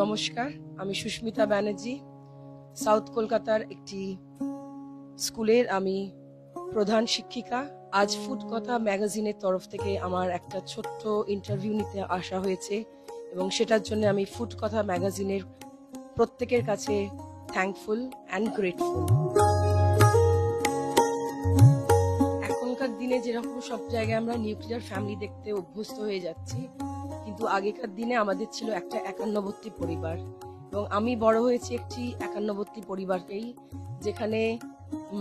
নমস্কার, আমি সুস্মিতা ব্যানার্জি। সাউথ কলকাতার একটি স্কুলের আমি প্রধান শিক্ষিকা। আজ ফুড কথা ম্যাগাজিনের তরফ থেকে আমার একটা ছোট্ট ইন্টারভিউ নিতে আসা হয়েছে এবং সেটার জন্য আমি ফুড কথা ম্যাগাজিনের প্রত্যেকের কাছে থ্যাঙ্কফুল অ্যান্ড গ্রেটফুল। এখনকার দিনে যেরকম সব জায়গায় আমরা নিউক্লিয়ার ফ্যামিলি দেখতে অভ্যস্ত হয়ে যাচ্ছি, কিন্তু আগেকার দিনে আমাদের ছিল একটা একান্নবর্তী পরিবার এবং আমি বড় হয়েছি একটি একান্নবর্তী পরিবারকেই, যেখানে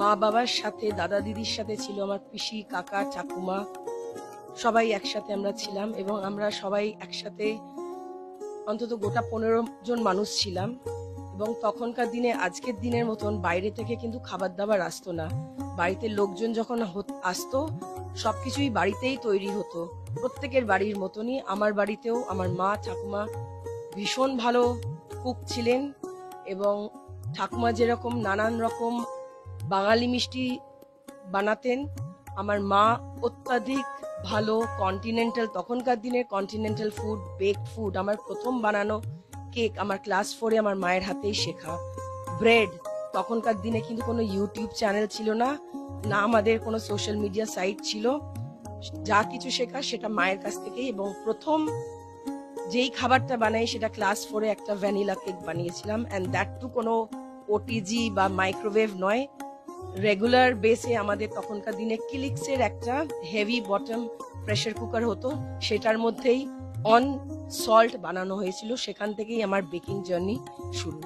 মা বাবার সাথে দাদা দিদির সাথে ছিল আমার পিসি, কাকা, ঠাকুমা, সবাই একসাথে আমরা ছিলাম এবং আমরা সবাই একসাথে অন্তত গোটা 15 জন মানুষ ছিলাম। এবং তখনকার দিনে আজকের দিনের মতন বাইরে থেকে কিন্তু খাবার দাবার আসতো না। বাড়িতে লোকজন যখন আসতো সবকিছুই বাড়িতেই তৈরি হতো, প্রত্যেকের বাড়ির মতনই। আমার বাড়িতেও আমার মা ঠাকুমা ভীষণ ভালো কুক ছিলেন এবং ঠাকুমা যেরকম নানান রকম বাঙালি মিষ্টি বানাতেন, আমার মা অত্যাধিক ভালো কন্টিনেন্টাল, তখনকার দিনের কন্টিনেন্টাল ফুড, বেক ফুড, আমার প্রথম বানানো কেক আমার ক্লাস 4-এ আমার মায়ের হাতেই শেখা। ব্রেড, তখনকার দিনে কিন্তু কোনো ইউটিউব চ্যানেল ছিল না, না আমাদের কোনো সোশ্যাল মিডিয়া সাইট ছিল। যা কিছু শেখা সেটা মায়ের কাছ থেকেই। এবং প্রথম যেই খাবারটা বানাই সেটা ক্লাস 4-এ একটা ভ্যানিলা কেক বানিয়েছিলাম, অ্যান্ড দ্যাট টু কোনো ওটিজি বা মাইক্রোওয়েভ নয়, রেগুলার বেসে আমাদের তখনকার দিনে কিলিক্সের একটা হেভি বটম প্রেসার কুকার হতো, সেটার মধ্যেই অন সল্ট বানানো হয়েছিল। সেখান থেকেই আমার বেকিং জার্নি শুরু।